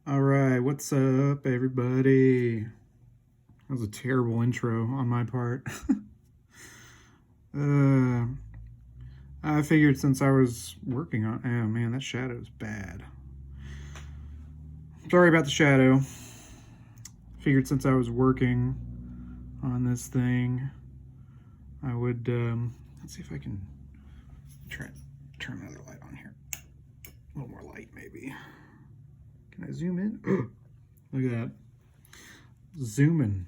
All right, what's up, everybody? That was a terrible intro on my part. uh, I figured since I was working on. Oh man, that shadow's bad. Sorry about the shadow. Figured since I was working on this thing, I would. Let's see if I can try turn another light on here. A little more light, maybe. Can I zoom in? Look at that. Zooming.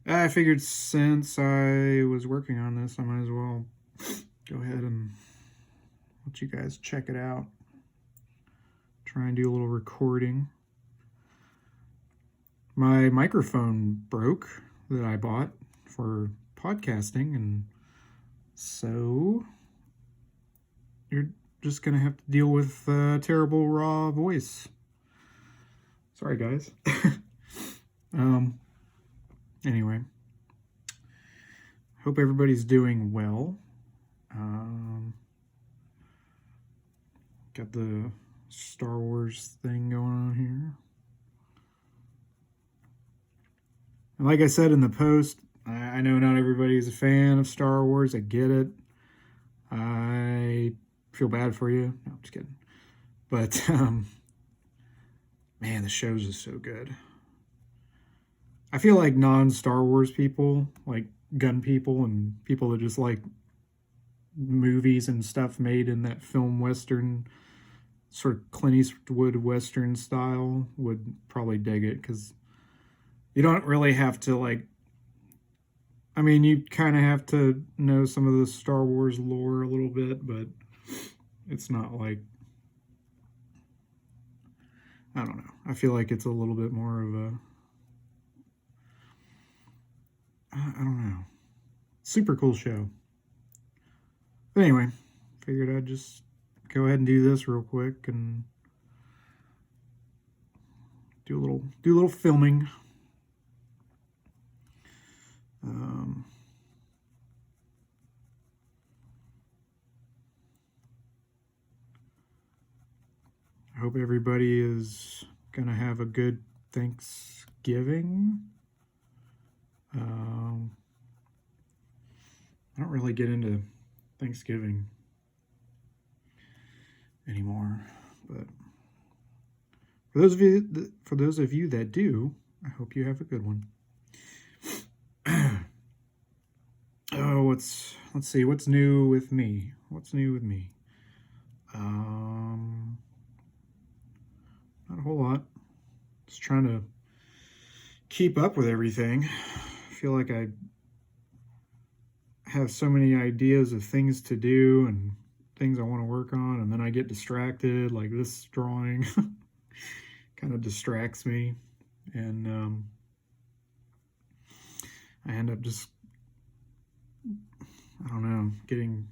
I figured since I was working on this, I might as well go ahead and let you guys check it out. Try and do a little recording. My microphone broke that I bought for podcasting, and so you're just gonna have to deal with terrible raw voice. Sorry, guys. um. Anyway, hope everybody's doing well. Got the Star Wars thing going on here. And like I said in the post, I know not everybody's a fan of Star Wars. I get it. I feel bad for you. No, I'm just kidding. But man, the show's just so good. I feel like non-Star Wars people, like gun people and people that just like movies and stuff made in that film western sort of Clint Eastwood western style, would probably dig it because you don't really have to like. I mean, you kind of have to know some of the Star Wars lore a little bit, but it's not like, I don't know. I feel like it's a little bit more of a, I don't know, super cool show. But anyway, figured I'd just go ahead and do this real quick and do a little filming. Um, I hope everybody is gonna have a good Thanksgiving. I don't really get into Thanksgiving anymore, but for those of you that do, I hope you have a good one. Oh, let's see, what's new with me? What's new with me? Not a whole lot. Just trying to keep up with everything. I feel like I have so many ideas of things to do and things I want to work on, and then I get distracted. Like this drawing kind of distracts me, and I end up just, I don't know, getting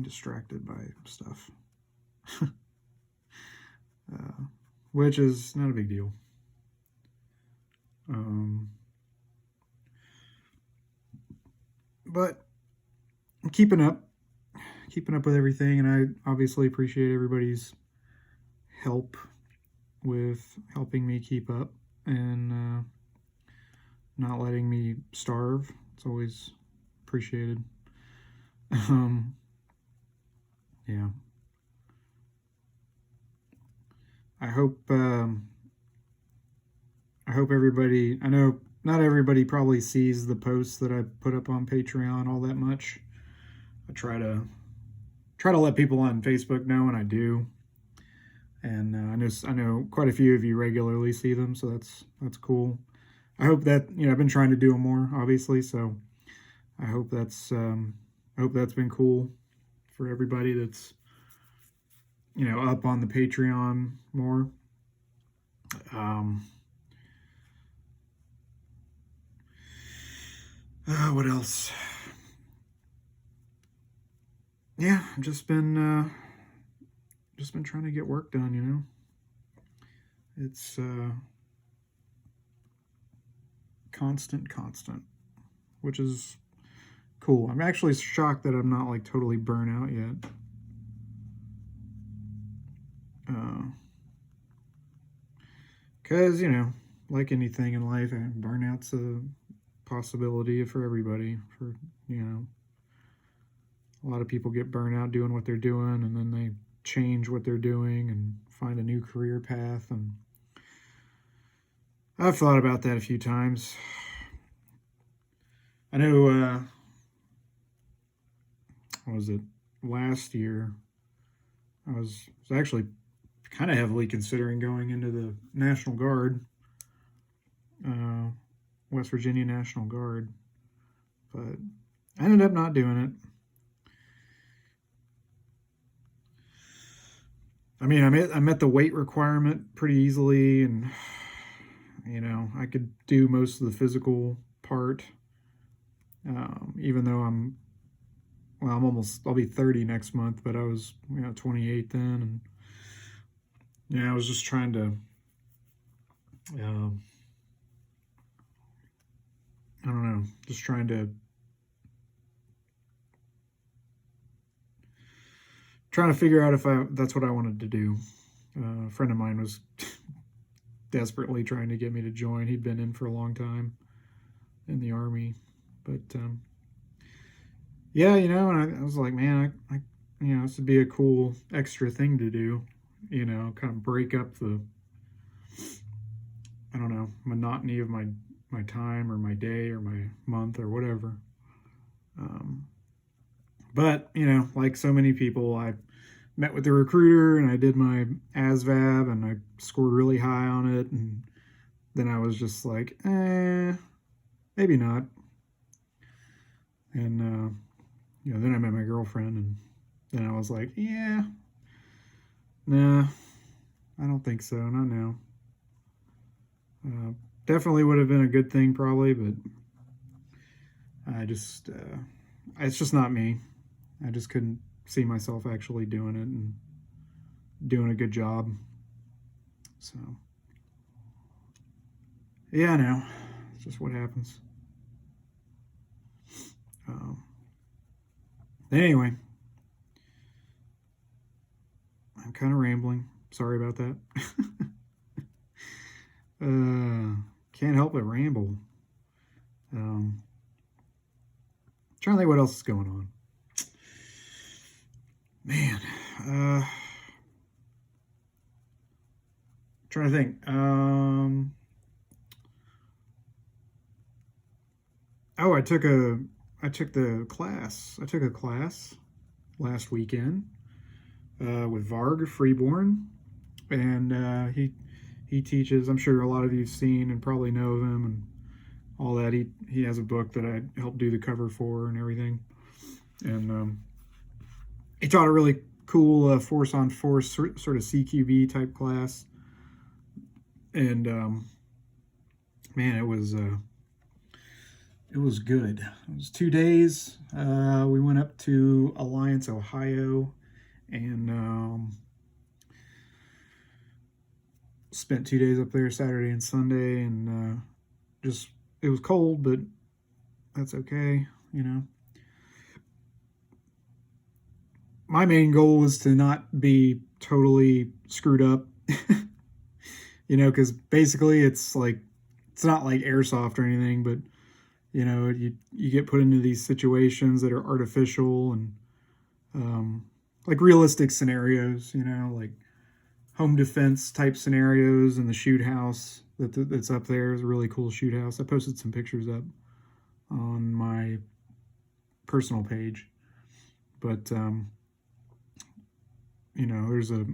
distracted by stuff, uh, which is not a big deal. Um, but I'm keeping up with everything, and I obviously appreciate everybody's help with helping me keep up and not letting me starve. It's always appreciated. Um, yeah. I hope I hope everybody. I know not everybody probably sees the posts that I put up on Patreon all that much. I try to let people on Facebook know, and I do. And I know quite a few of you regularly see them, so that's cool. I hope that I've been trying to do them more, obviously. So I hope that's been cool for everybody that's up on the Patreon more. Um, what else? Yeah, just been trying to get work done. It's constant, which is cool. I'm actually shocked that I'm not like totally burnt out yet. Because, like anything in life, burnout's a possibility for everybody. A lot of people get burnt out doing what they're doing, and then they change what they're doing and find a new career path. And I've thought about that a few times. I know, what was it, last year, I was actually kind of heavily considering going into the National Guard, West Virginia National Guard, but I ended up not doing it. I mean, I met the weight requirement pretty easily, and I could do most of the physical part. Even though I'll be 30 next month, but I was 28 then, and I was just trying to, I don't know, just trying to figure out if that's what I wanted to do. A friend of mine was desperately trying to get me to join. He'd been in for a long time in the Army, but yeah, and I was like, man, I this would be a cool extra thing to do, kind of break up the, I don't know, monotony of my time or my day or my month or whatever. But, like so many people, I met with the recruiter and I did my ASVAB and I scored really high on it. And then I was just like, maybe not. And, then I met my girlfriend, and then I was like, yeah, nah, I don't think so, not now. Definitely would have been a good thing probably, but it's just not me. I just couldn't see myself actually doing it and doing a good job. So, yeah, I know. It's just what happens. Anyway, I'm kind of rambling. Sorry about that. Can't help but ramble. Trying to think what else is going on. Man, trying to think. I took a class last weekend with Varg Freeborn, and he teaches. I'm sure a lot of you've seen and probably know of him and all that. He has a book that I helped do the cover for and everything, and he taught a really cool force on force sort of CQB type class, and man, it was good. It was 2 days. We went up to Alliance, Ohio, and spent 2 days up there, Saturday and Sunday, and just, it was cold, but that's okay, My main goal was to not be totally screwed up, because basically it's not like airsoft or anything, but you get put into these situations that are artificial and like realistic scenarios, like home defense type scenarios. And the shoot house that's up there is a really cool shoot house. I posted some pictures up on my personal page, but there's a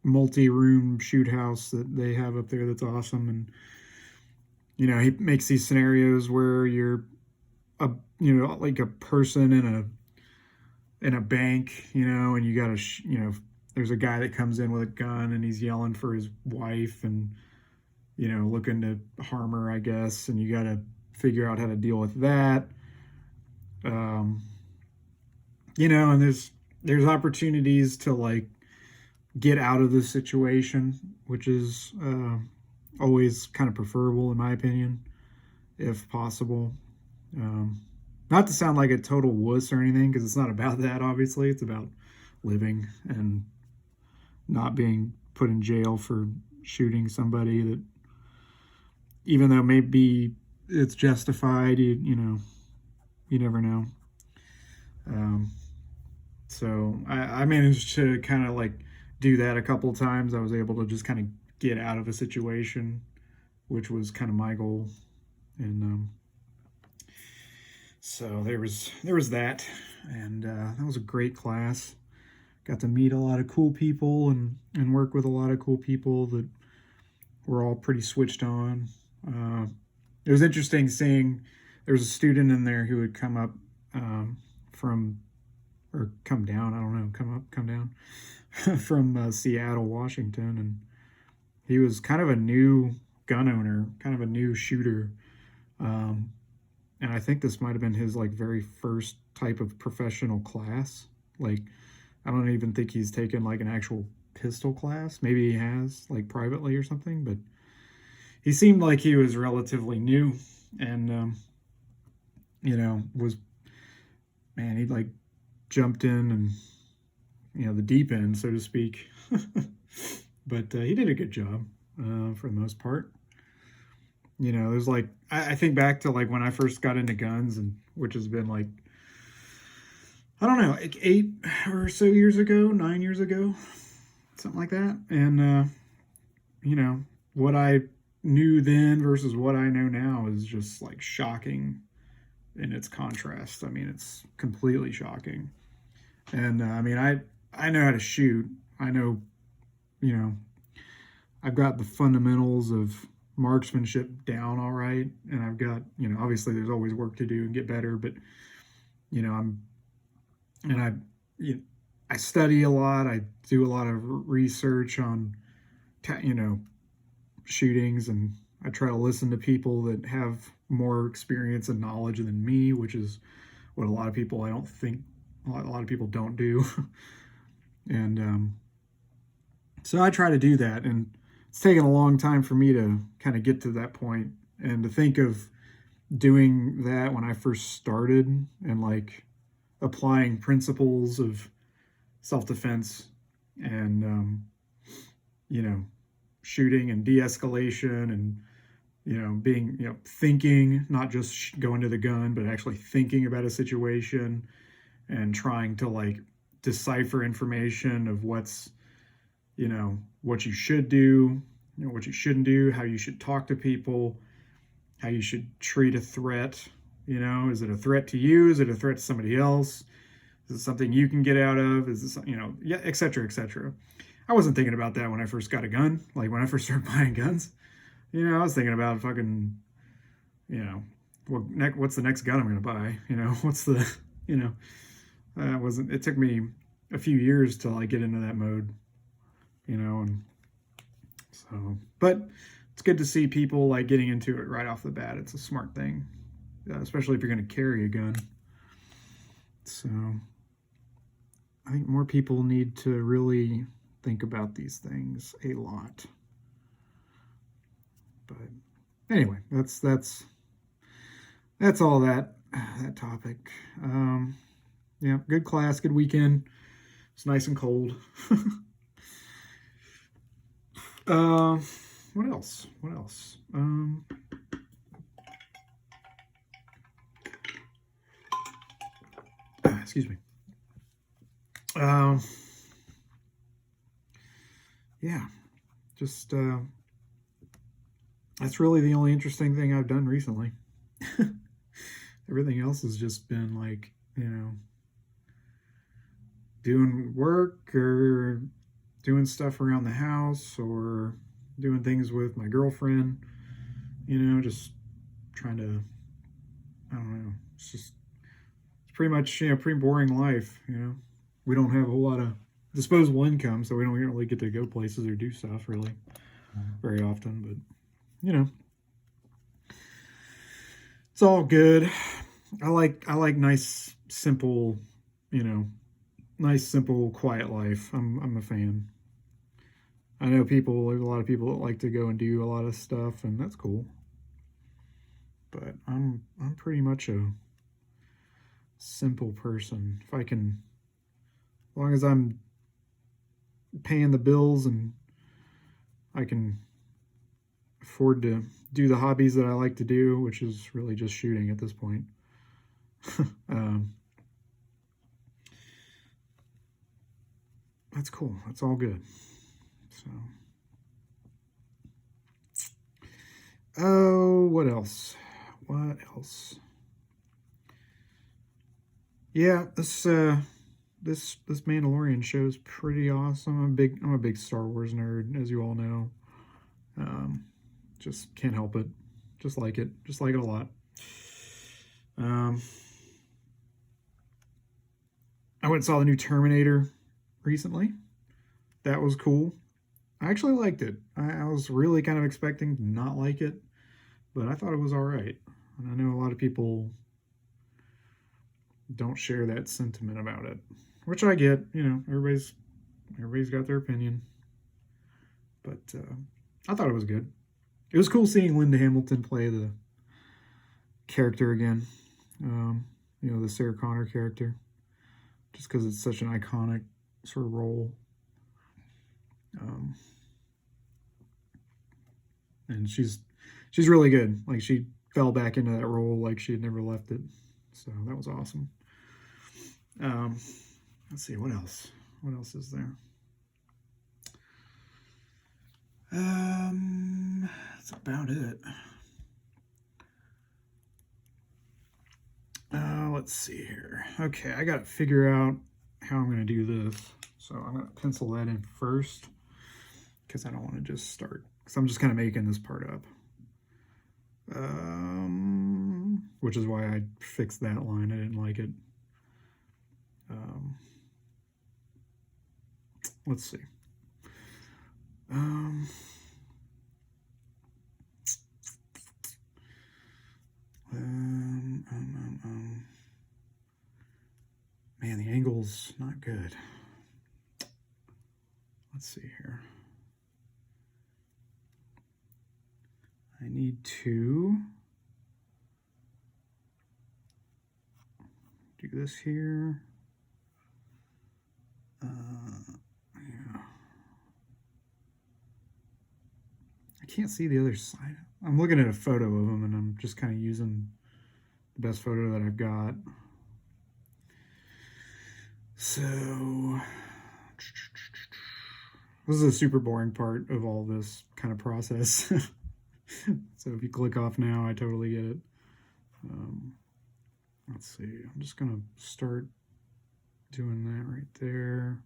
multi-room shoot house that they have up there that's awesome. And he makes these scenarios where you're like a person in a bank, and you gotta there's a guy that comes in with a gun and he's yelling for his wife and looking to harm her, I guess, and you gotta figure out how to deal with that. And there's opportunities to get out of this situation, which is always kind of preferable in my opinion, if possible. Not to sound like a total wuss or anything, because it's not about that, obviously. It's about living and not being put in jail for shooting somebody that, even though maybe it's justified, you never know. Um, so I managed to kind of like do that a couple of times. I was able to just kind of get out of a situation, which was kind of my goal. And so there was that, and that was a great class. Got to meet a lot of cool people and work with a lot of cool people that were all pretty switched on. It was interesting seeing there was a student in there who had come up from, or come down, I don't know, come up, come down, from Seattle, Washington. And he was kind of a new gun owner, kind of a new shooter. Um, and I think this might have been his like very first type of professional class. Like, I don't even think he's taken like an actual pistol class. Maybe he has, like privately or something, but he seemed like he was relatively new. And was, man, he like jumped in and the deep end, so to speak. But he did a good job for the most part. There's like I think back to like when I first got into guns, and which has been like, I don't know, like 8 or so years ago, 9 years ago, something like that. And what I knew then versus what I know now is just like shocking in its contrast. I mean, it's completely shocking. And I mean, I know how to shoot. I know, you know, I've got the fundamentals of marksmanship down all right, and I've got, obviously there's always work to do and get better, but I'm and I study a lot. I do a lot of research on shootings, and I try to listen to people that have more experience and knowledge than me, which is what a lot of people, I don't think, a lot of people don't do. And so I try to do that, and it's taken a long time for me to kind of get to that point, and to think of doing that when I first started, and like applying principles of self-defense and shooting and de-escalation, and being thinking, not just going to the gun, but actually thinking about a situation and trying to like decipher information of what's what you should do, what you shouldn't do, how you should talk to people, how you should treat a threat. Is it a threat to you? Is it a threat to somebody else? Is it something you can get out of? Is this, yeah, et cetera, et cetera. I wasn't thinking about that when I first got a gun. Like when I first started buying guns, I was thinking about fucking, what's the next gun I'm going to buy? What's the, it took me a few years to like get into that mode, and so, but it's good to see people like getting into it right off the bat. It's a smart thing, especially if you're going to carry a gun. So I think more people need to really think about these things a lot. But anyway, that's all that topic. Yeah, good class, good weekend. It's nice and cold. What else? Excuse me. Yeah, just that's really the only interesting thing I've done recently. Everything else has just been like, doing work or doing stuff around the house or doing things with my girlfriend, just trying to, I don't know, it's pretty much, pretty boring life, We don't have a whole lot of disposable income, so we don't really get to go places or do stuff really very often, but, it's all good. I like nice, simple, nice, simple, quiet life. I'm a fan. I know there's a lot of people that like to go and do a lot of stuff, and that's cool. But I'm pretty much a simple person. If I can, as long as I'm paying the bills and I can afford to do the hobbies that I like to do, which is really just shooting at this point. That's cool. That's all good. So, oh, what else? What else? Yeah, this Mandalorian show is pretty awesome. I'm a big Star Wars nerd, as you all know. Just can't help it. Just like it a lot. I went and saw the new Terminator recently. That was cool. I actually liked it. I was really kind of expecting to not like it, but I thought it was all right. And I know a lot of people don't share that sentiment about it, which I get. You know, everybody's got their opinion, but I thought it was good. It was cool seeing Linda Hamilton play the character again. You know, the Sarah Connor character, just because it's such an iconic sort of role. And she's really good. Like, she fell back into that role like she had never left it. So that was awesome. Let's see, what else? What else is there? That's about it. Let's see here. Okay, I gotta figure out how I'm gonna do this. So I'm gonna pencil that in first because I don't want to just start. Because I'm just kind of making this part up. Which is why I fixed that line. I didn't like it. Let's see. Man, the angle's not good. Let's see here. I need to do this here. Yeah. I can't see the other side. I'm looking at a photo of them, and I'm just kind of using the best photo that I've got. So this is a super boring part of all this kind of process. So if you click off now, I totally get it. Let's see. I'm just going to start doing that right there.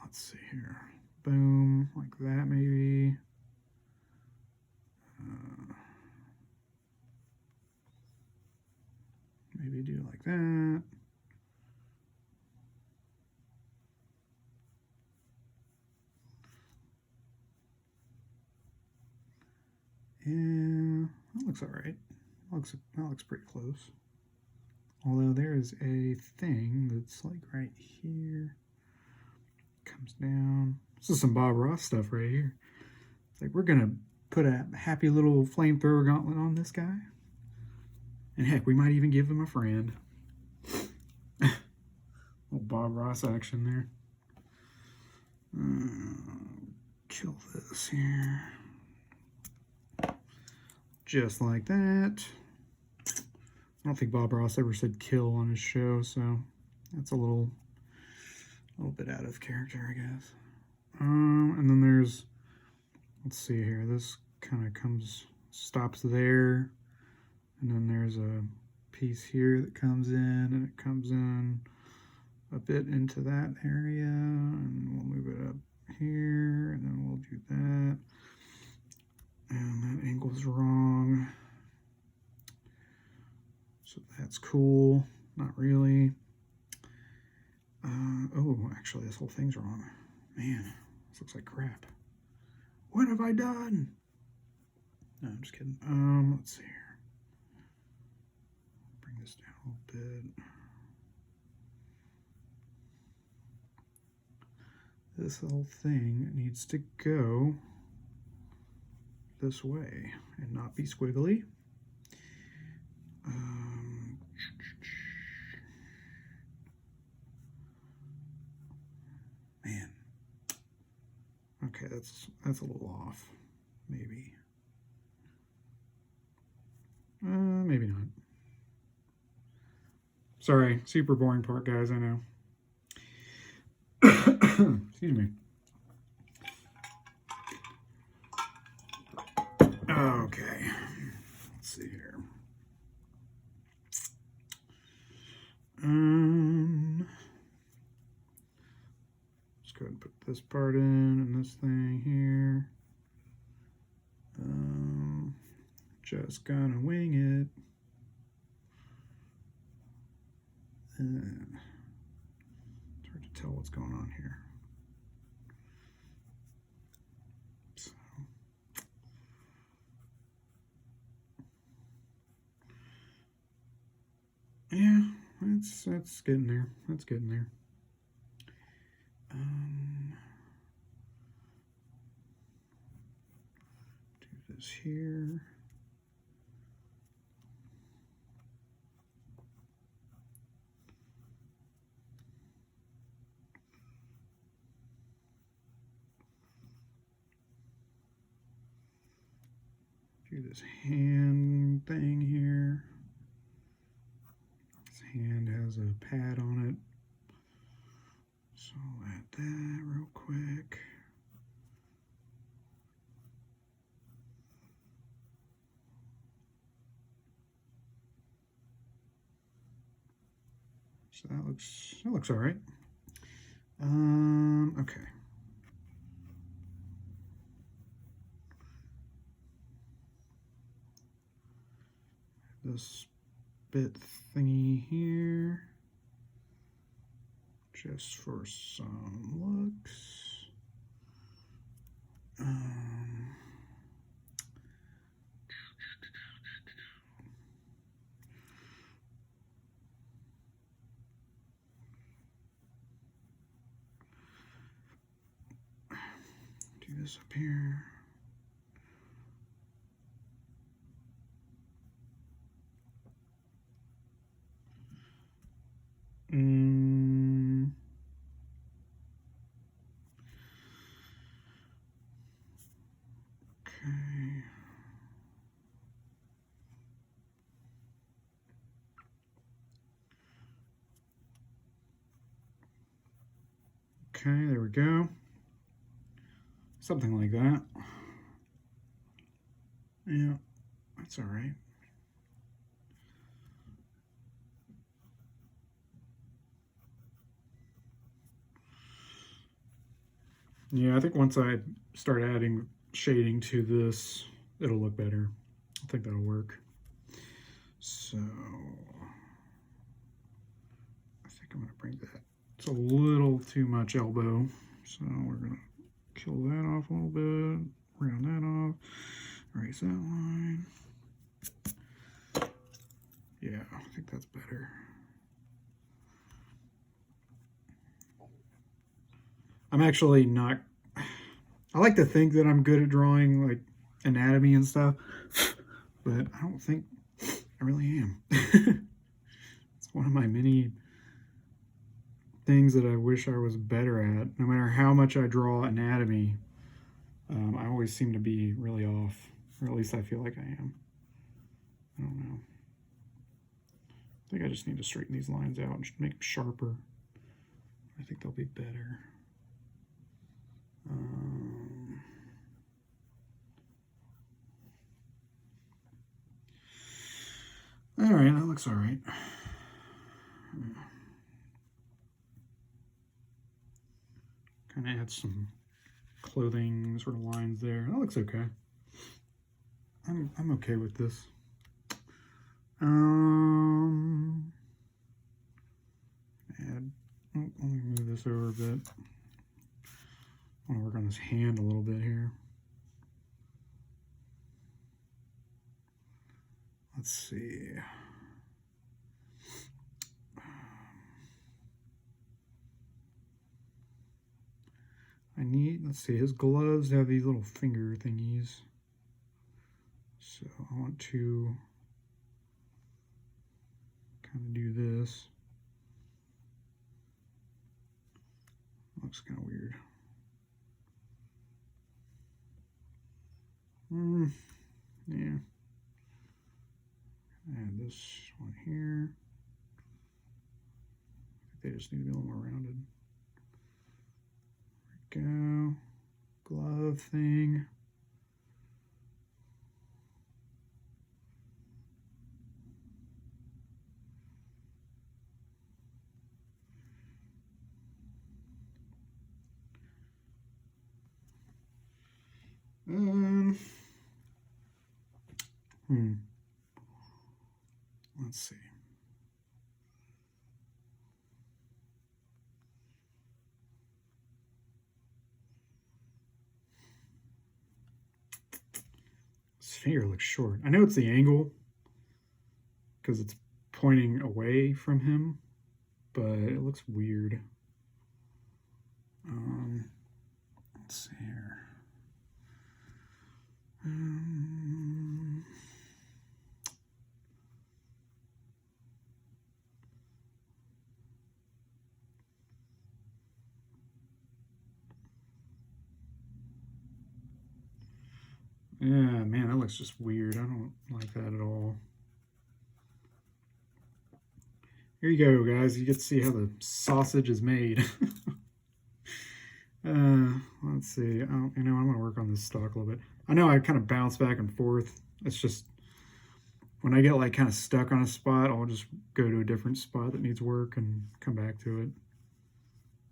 Let's see here. Boom, like that maybe. Maybe do like that. Yeah, that looks all right. That looks pretty close. Although there is a thing that's like right here. Comes down. This is some Bob Ross stuff right here. It's like, we're gonna put a happy little flamethrower gauntlet on this guy. And heck, we might even give him a friend. Little Bob Ross action there. Kill this here. Just like that. I don't think Bob Ross ever said kill on his show, so that's a little bit out of character, I guess. And then there's, let's see here, this kind of stops there, and then there's a piece here that comes in, and it comes in a bit into that area, and we'll move it up here, and then we'll do that. And that angle's wrong. So that's cool. Not really. Oh, actually, this whole thing's wrong. Man, this looks like crap. What have I done? No, I'm just kidding. Let's see here. Bring this down a little bit. this whole thing needs to go this way and not be squiggly. Man. Okay, that's a little off. Maybe. Maybe not. Sorry, super boring part, guys, I know. Excuse me. Okay. Let's see here. Let's go ahead and put this part in and this thing here. Just gonna wing it. It's hard to tell what's going on here. So. Yeah, that's getting there. That's getting there. Do this here. Do this hand thing here. This hand has a pad on it. So I'll add that real quick. So that looks all right. Okay. This bit thingy here, just for some looks. Do this up here. Okay, there we go. Something like that. Yeah, that's all right. Yeah, I think once I start adding shading to this, it'll look better. I think that'll work. So I think I'm going to bring that. It's a little too much elbow, so we're going to kill that off a little bit, round that off, erase that line. Yeah, I think that's better. I'm actually not, I like to think that I'm good at drawing like anatomy and stuff, but I don't think I really am. It's one of my many things that I wish I was better at. No matter how much I draw anatomy, I always seem to be really off, or at least I feel like I am. I don't know. I think I just need to straighten these lines out and make them sharper. I think they'll be better. All right, that looks all right. Kind of add some clothing sort of lines there. That looks okay. I'm okay with this. Let me move this over a bit. I want to work on this hand a little bit here. Let's see. let's see, his gloves have these little finger thingies. So I want to kind of do this. Looks kind of weird. Yeah. And this one here. I think they just need to be a little more rounded. There we go. Glove thing. Let's see. His finger looks short. I know it's the angle because it's pointing away from him, but it looks weird. Let's see here. Yeah, man, that looks just weird. I don't like that at all. Here you go, guys. You get to see how the sausage is made. Let's see. I'm going to work on this stock a little bit. I know I kind of bounce back and forth. It's just when I get like kind of stuck on a spot, I'll just go to a different spot that needs work and come back to it.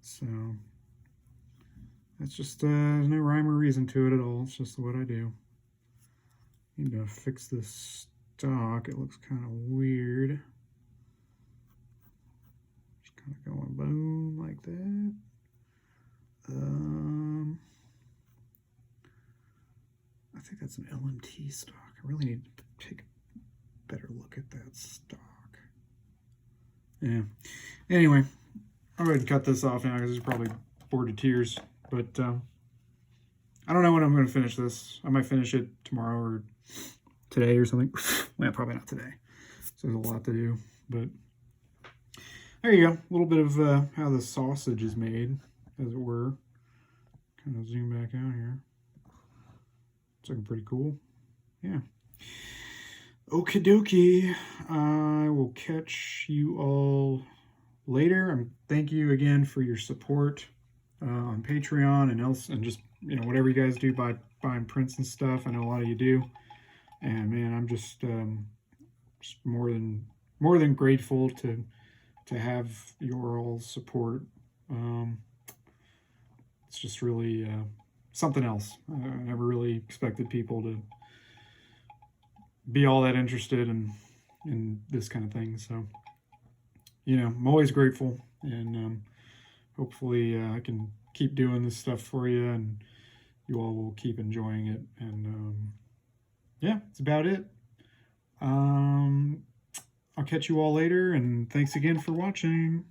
So that's just there's no rhyme or reason to it at all. It's just what I do. Need to fix this stock. It looks kind of weird. Just kind of going boom like that. I think that's an LMT stock. I really need to take a better look at that stock. Yeah. Anyway, I'll go ahead and cut this off now because it's probably bored to tears. But I don't know when I'm going to finish this. I might finish it tomorrow or today or something. Well, probably not today. So there's a lot to do. But there you go. A little bit of how the sausage is made, as it were. Kind of zoom back out here. It's looking pretty cool. Yeah. Okie dokie. I will catch you all later. Thank you again for your support on Patreon and just whatever you guys do by buying prints and stuff. I know a lot of you do, and man, I'm just more than grateful to have your all support. It's just really something else. I never really expected people to be all that interested in this kind of thing. So, I'm always grateful, and hopefully I can keep doing this stuff for you, and you all will keep enjoying it. And yeah, that's about it. I'll catch you all later, and thanks again for watching.